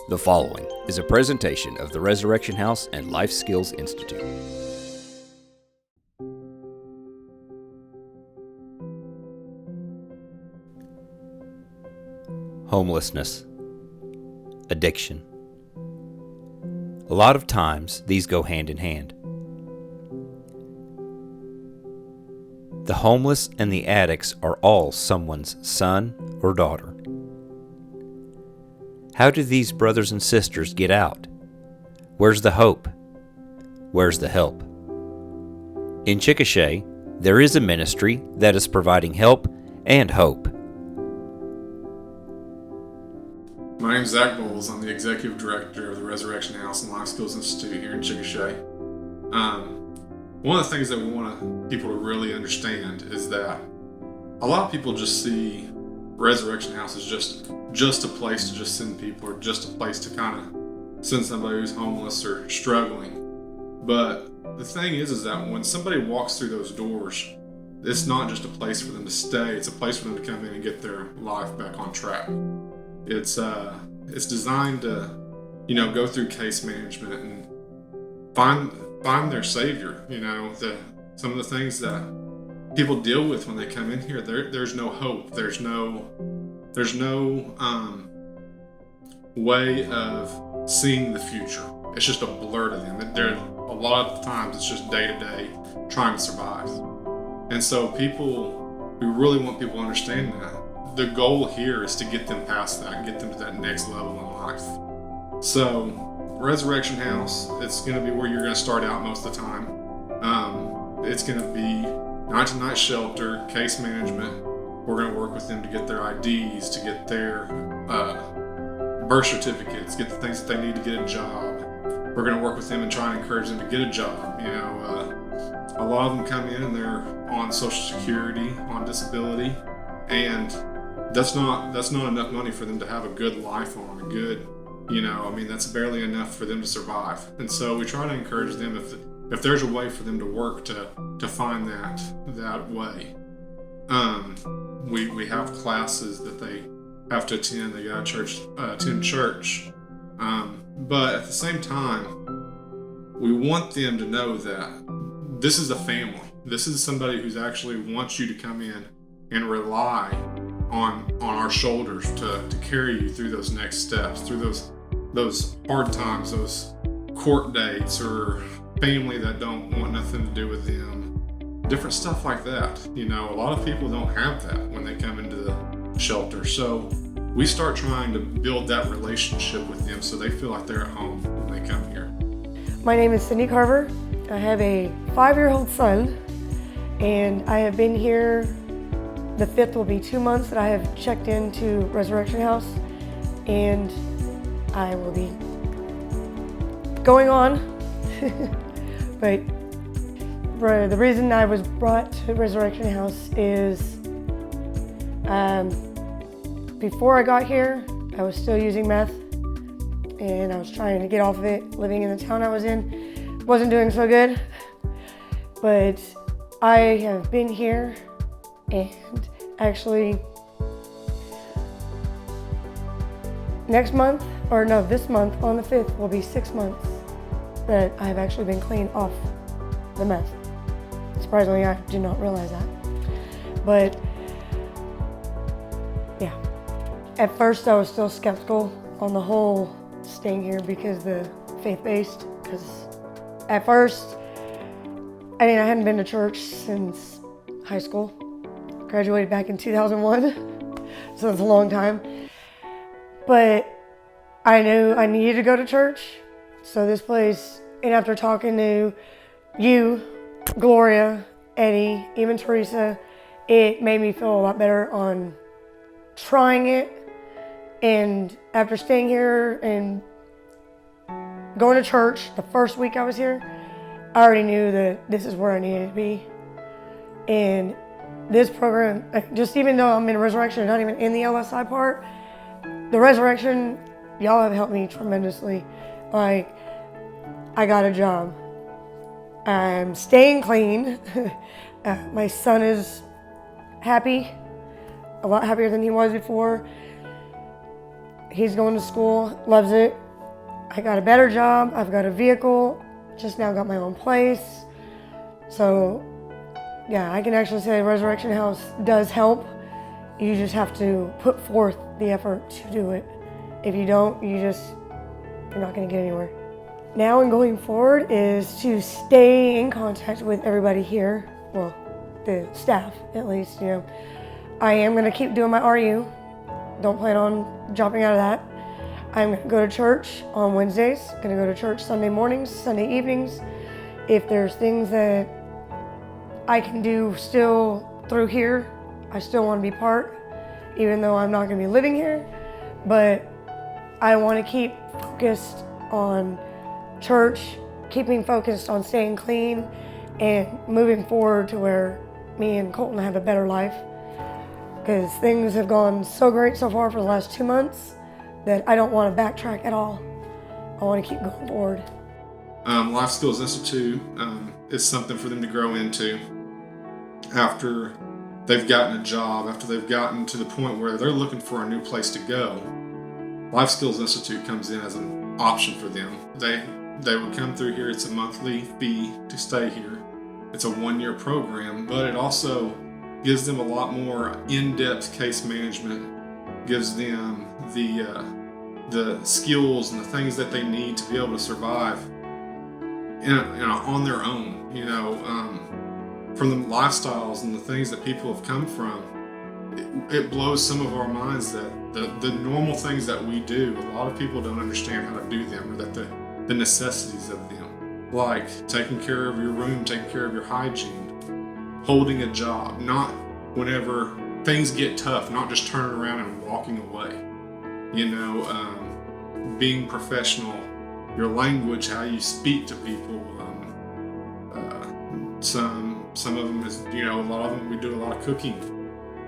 The following is a presentation of the Resurrection House and Life Skills Institute. Homelessness, addiction. A lot of times, these go hand in hand. The homeless and the addicts are all someone's son or daughter. How do these brothers and sisters get out? Where's the hope? Where's the help? In Chickasha, there is a ministry that is providing help and hope. My name is Zach Bowles. I'm the Executive Director of the Resurrection House and Life Skills Institute here in Chickasha. One of the things that we want people to really understand is that a lot of people just see Resurrection House as just a place to just send people, or just a place to kind of send somebody who's homeless or struggling. But the thing is that when somebody walks through those doors, it's not just a place for them to stay, it's a place for them to come in and get their life back on track. It's designed to, go through case management and find their savior. Some of the things that people deal with when they come in here, there's no hope. There's no way of seeing the future. It's just a blur to them. A lot of times it's just day to day trying to survive. And so we really want people to understand that the goal here is to get them past that and get them to that next level in life. So Resurrection House, it's going to be where you're going to start out most of the time. It's going to be night-to-night shelter, case management. We're going to work with them to get their IDs, to get their birth certificates, get the things that they need to get a job. We're going to work with them and try and encourage them to get a job. A lot of them come in and they're on Social Security, on disability, and that's not enough money for them to have a good life on, that's barely enough for them to survive. And so we try to encourage them if there's a way for them to work to find that way. We have classes that they have to attend. They got to attend church. But at the same time, we want them to know that this is a family. This is somebody who's actually wants you to come in and rely on our shoulders to carry you through those next steps, through those hard times, those court dates, or family that don't want nothing to do with them. Different stuff like that. A lot of people don't have that when they come into the shelter. So we start trying to build that relationship with them so they feel like they're at home when they come here. My name is Cindy Carver. I have a 5-year-old son, and I have been here. The 5th will be 2 months that I have checked into Resurrection House, and I will be going on. But the reason I was brought to Resurrection House is before I got here, I was still using meth, and I was trying to get off of it. Living in the town I was in wasn't doing so good, but I have been here, and actually this month on the 5th will be 6 months that I have actually been clean off the meth. Surprisingly, I did not realize that. But yeah, at first I was still skeptical on the whole staying here because the faith-based, because at first, I hadn't been to church since high school. Graduated back in 2001, so it's a long time. But I knew I needed to go to church, so this place, and after talking to you, Gloria, Eddie, even Teresa, it made me feel a lot better on trying it. And after staying here and going to church the first week I was here, I already knew that this is where I needed to be. And this program, just even though I'm in Resurrection, not even in the LSI part, the Resurrection, y'all have helped me tremendously. Like, I got a job. I'm staying clean. My son is happy, a lot happier than he was before. he's going to school, loves it. I got a better job. I've got a vehicle. Just now got my own place. So, yeah, I can actually say Resurrection House does help. You just have to put forth the effort to do it. If you don't, you're not going to get anywhere. Now and going forward is to stay in contact with everybody here. Well, the staff, at least, I am going to keep doing my RU. Don't plan on dropping out of that. I'm going to go to church on Wednesdays. Going to go to church Sunday mornings, Sunday evenings. If there's things that I can do still through here, I still want to be part, even though I'm not going to be living here. But I want to keep focused on church, keeping focused on staying clean, and moving forward to where me and Colton have a better life. Because things have gone so great so far for the last 2 months that I don't want to backtrack at all. I want to keep going forward. Life Skills Institute is something for them to grow into after they've gotten a job, after they've gotten to the point where they're looking for a new place to go. Life Skills Institute comes in as an option for them. They would come through here. It's a monthly fee to stay here. It's a 1-year program, but it also gives them a lot more in-depth case management, gives them the skills and the things that they need to be able to survive on their own. From the lifestyles and the things that people have come from, it blows some of our minds that the normal things that we do, a lot of people don't understand how to do them, or that the necessities of them, like taking care of your room, taking care of your hygiene, holding a job, not whenever things get tough, not just turning around and walking away. Being professional, your language, how you speak to people. Some of them is, a lot of them, we do a lot of cooking,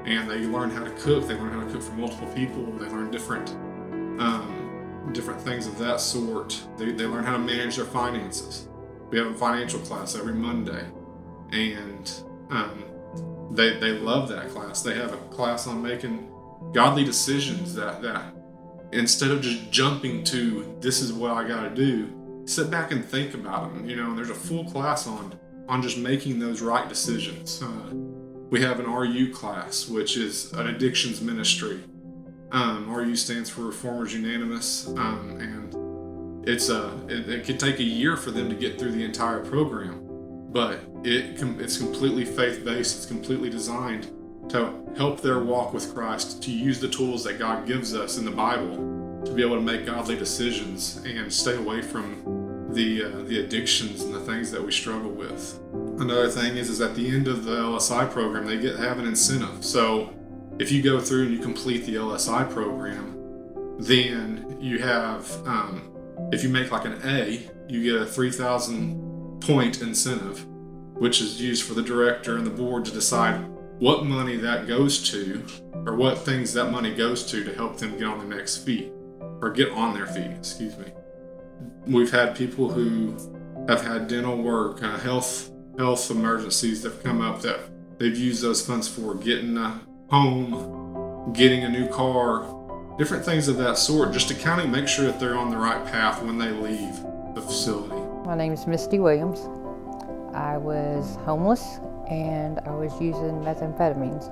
and they learn how to cook. They learn how to cook for multiple people. They learn different things of that sort. They learn how to manage their finances. We have a financial class every Monday, and they love that class. They have a class on making godly decisions that instead of just jumping to, this is what I got to do, sit back and think about them. And there's a full class on just making those right decisions. We have an RU class, which is an addictions ministry. RU stands for Reformers Unanimous, and it could take a year for them to get through the entire program, but it's completely faith-based. It's completely designed to help their walk with Christ, to use the tools that God gives us in the Bible to be able to make godly decisions and stay away from the addictions and the things that we struggle with. Another thing is at the end of the LSI program, they have an incentive. So if you go through and you complete the LSI program, then you have, if you make like an A, you get a 3,000 point incentive, which is used for the director and the board to decide what money that goes to, or what things that money goes to help them get on their next feet, or get on their feet, excuse me. We've had people who have had dental work, health emergencies that have come up that they've used those funds for, getting a home, getting a new car, different things of that sort, just to kind of make sure that they're on the right path when they leave the facility. My name is Misty Williams. I was homeless and I was using methamphetamines.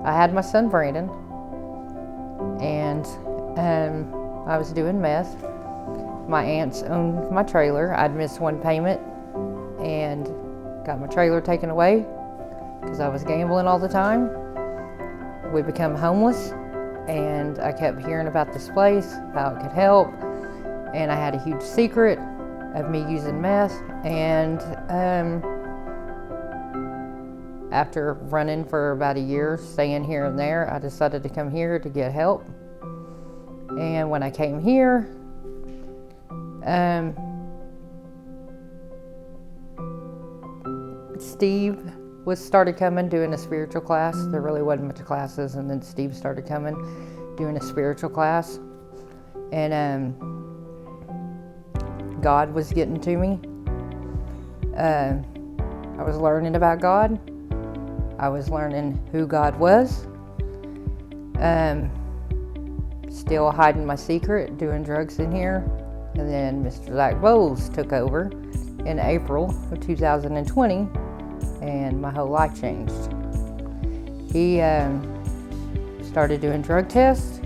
I had my son Brandon, and I was doing meth. My aunts owned my trailer. I'd missed one payment and got my trailer taken away because I was gambling all the time. We became homeless, and I kept hearing about this place, how it could help, and I had a huge secret of me using meth. And after running for about a year, staying here and there, I decided to come here to get help. And when I came here, Steve started coming, doing a spiritual class. There really wasn't much classes, and then Steve started coming, doing a spiritual class. And God was getting to me. I was learning about God. I was learning who God was. still hiding my secret, doing drugs in here. And then Mr. Zach Bowles took over in April of 2020, and my whole life changed. He started doing drug tests,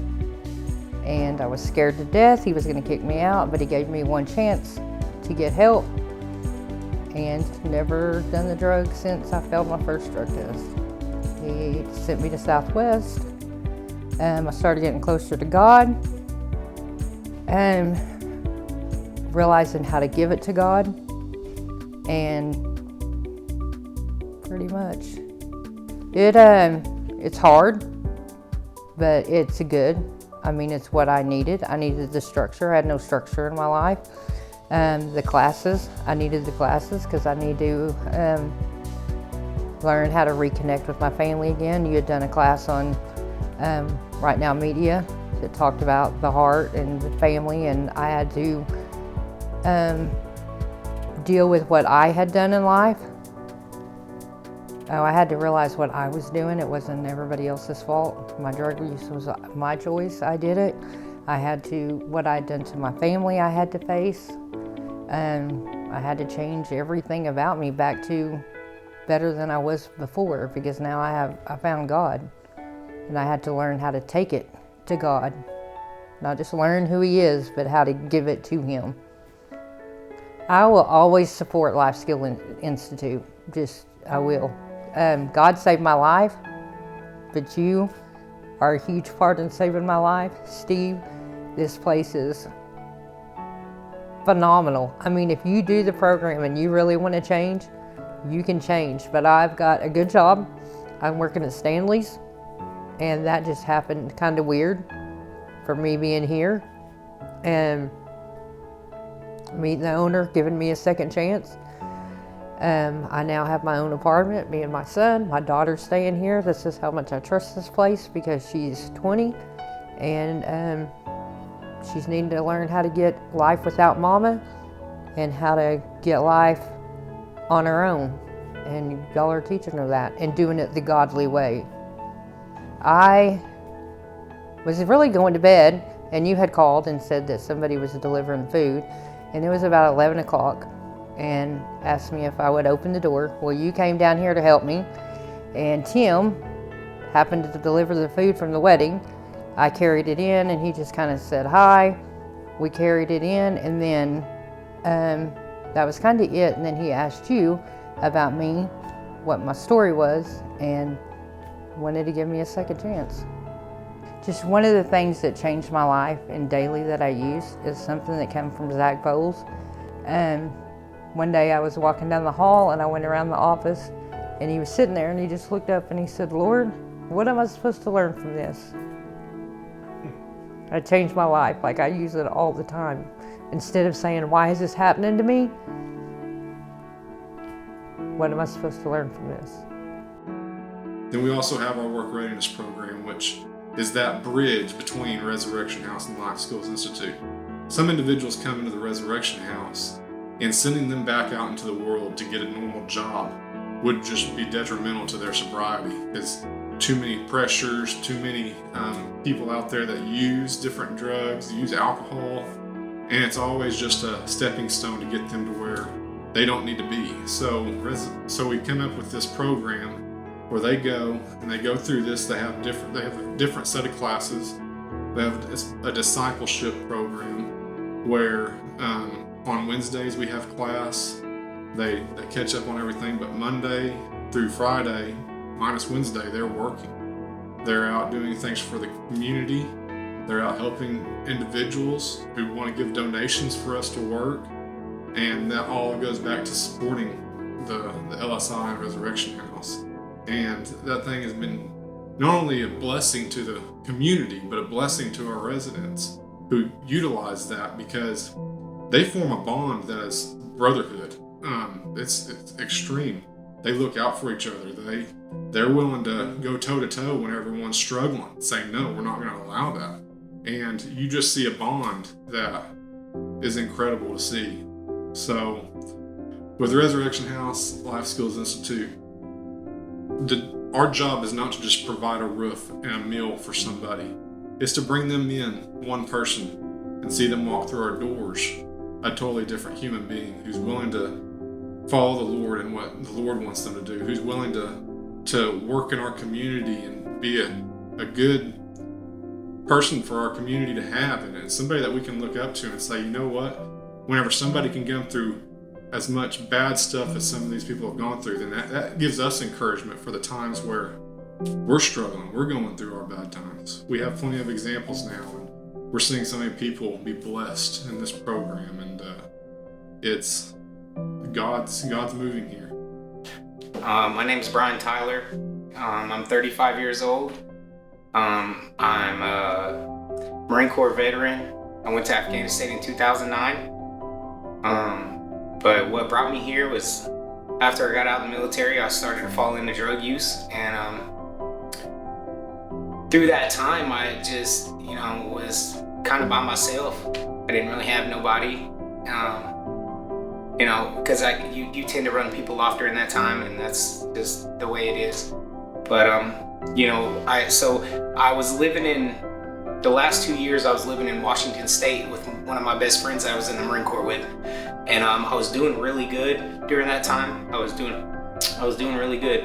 and I was scared to death he was going to kick me out, but he gave me one chance to get help, and never done the drugs since I failed my first drug test. He sent me to Southwest. I started getting closer to God, and realizing how to give it to God, and pretty much it's hard, but it's good. I mean, it's what I needed. I needed the structure. I had no structure in my life. The classes, I needed the classes because I need to learn how to reconnect with my family again. You had done a class on Right Now Media that talked about the heart and the family, and I had to deal with what I had done in life. I had to realize what I was doing. It wasn't everybody else's fault. My drug use was my choice. I did it. I had to, what I'd done to my family, I had to face. I had to change everything about me back to better than I was before, because now I found God, and I had to learn how to take it to God. Not just learn who He is, but how to give it to Him. I will always support Life Skill Institute. I will. God saved my life, but you are a huge part in saving my life. Steve, this place is phenomenal. I mean, if you do the program and you really want to change, you can change. But I've got a good job. I'm working at Stanley's, and that just happened kind of weird for me being here and meeting the owner, giving me a second chance. I now have my own apartment, me and my son. My daughter's staying here. This is how much I trust this place, because she's 20 and she's needing to learn how to get life without mama and how to get life on her own. And y'all are teaching her that and doing it the godly way. I was really going to bed, and you had called and said that somebody was delivering food, and it was about 11 o'clock. And asked me if I would open the door. Well, you came down here to help me, and Tim happened to deliver the food from the wedding. I carried it in, and he just kind of said hi. We carried it in, and then that was kind of it. And then he asked you about me, what my story was, and wanted to give me a second chance. Just one of the things that changed my life and daily that I use is something that came from Zach Bowles. One day I was walking down the hall, and I went around the office, and he was sitting there, and he just looked up and he said, "Lord, what am I supposed to learn from this?" It changed my life. Like, I use it all the time. Instead of saying, "Why is this happening to me?" What am I supposed to learn from this? Then we also have our work readiness program, which is that bridge between Resurrection House and Life Skills Institute. Some individuals come into the Resurrection House, and sending them back out into the world to get a normal job would just be detrimental to their sobriety. There's too many pressures, too many people out there that use different drugs, use alcohol, and it's always just a stepping stone to get them to where they don't need to be. So we come up with this program where they go through this. They have a different set of classes. They have a discipleship program where on Wednesdays we have class. They catch up on everything, but Monday through Friday, minus Wednesday, they're working. They're out doing things for the community. They're out helping individuals who want to give donations for us to work. And that all goes back to supporting the LSI and Resurrection House. And that thing has been not only a blessing to the community, but a blessing to our residents who utilize that, because they form a bond that is brotherhood. It's extreme. They look out for each other. They're willing to go toe to toe when everyone's struggling, saying, "No, we're not going to allow that." And you just see a bond that is incredible to see. So, with the Resurrection House, Life Skills Institute, our job is not to just provide a roof and a meal for somebody. is to bring them in, one person, and see them walk through our doors, a totally different human being who's willing to follow the Lord and what the Lord wants them to do, who's willing to work in our community and be a good person for our community to have, and somebody that we can look up to and say, you know what, whenever somebody can go through as much bad stuff as some of these people have gone through, then that gives us encouragement for the times where we're struggling, we're going through our bad times. We have plenty of examples now, and we're seeing so many people be blessed in this program, and it's God's moving here. My name is Brian Tyler. I'm 35 years old. I'm a Marine Corps veteran. I went to Afghanistan in 2009. But what brought me here was after I got out of the military, I started to fall into drug use. And through that time, I just, was kind of by myself. I didn't really have nobody. Because you tend to run people off during that time, and that's just the way it is. But I was living in the last 2 years. I was living in Washington State with one of my best friends that I was in the Marine Corps with, and I was doing really good during that time. I was doing really good,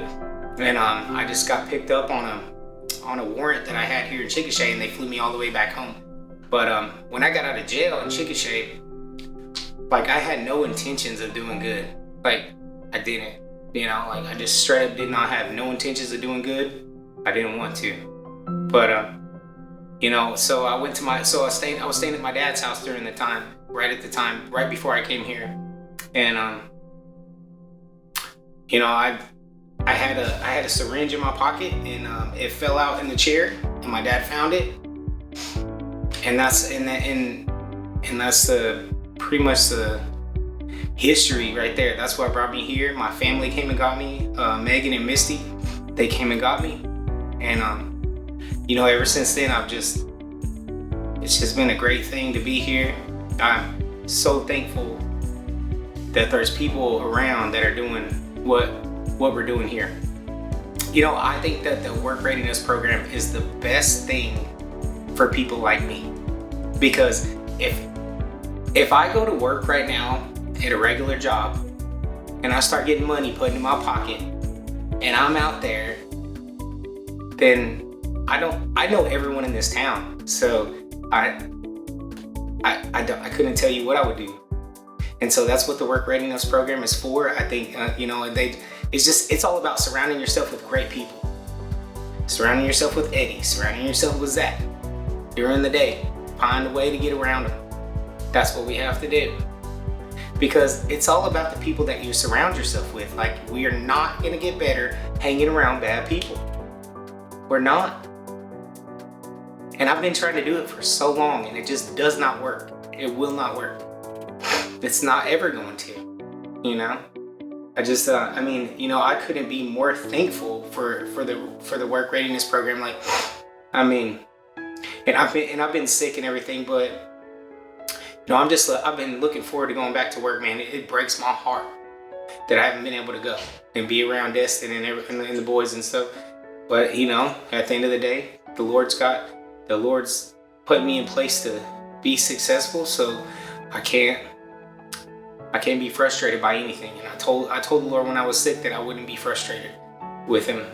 and I just got picked up on a warrant that I had here in Chickasha, and they flew me all the way back home. But when I got out of jail in Chickasha, I had no intentions of doing good. I didn't. I just straight up did not have no intentions of doing good. I didn't want to. But so I went to I was staying at my dad's house during the time, right before I came here. And I had a syringe in my pocket, and it fell out in the chair, and my dad found it. And that's pretty much the history right there. That's what brought me here. My family came and got me. Megan and Misty, they came and got me. And ever since then, it's just been a great thing to be here. I'm so thankful that there's people around that are doing what we're doing here. I think that the work readiness program is the best thing for people like me, because if I go to work right now at a regular job and I start getting money put in my pocket and I'm out there, then I know everyone in this town. So I couldn't tell you what I would do. And so that's what the work readiness program is for. I think, it's all about surrounding yourself with great people. Surrounding yourself with Eddie, surrounding yourself with Zach. During the day, find a way to get around them. That's what we have to do. Because it's all about the people that you surround yourself with. We are not gonna get better hanging around bad people. We're not. And I've been trying to do it for so long, and it just does not work. It will not work. It's not ever going to, I couldn't be more thankful for the work readiness program. And I've been sick and everything, but I've been looking forward to going back to work, man. It breaks my heart that I haven't been able to go and be around Destin and the boys and stuff. But at the end of the day, the Lord's put me in place to be successful, so I can't be frustrated by anything. And I told the Lord when I was sick that I wouldn't be frustrated with Him.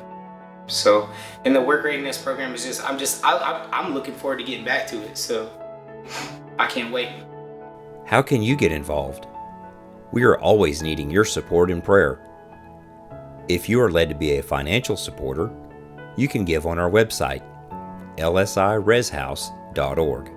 So, and the work readiness program is I'm looking forward to getting back to it. So I can't wait. How can you get involved? We are always needing your support and prayer. If you are led to be a financial supporter, you can give on our website, lsireshouse.org.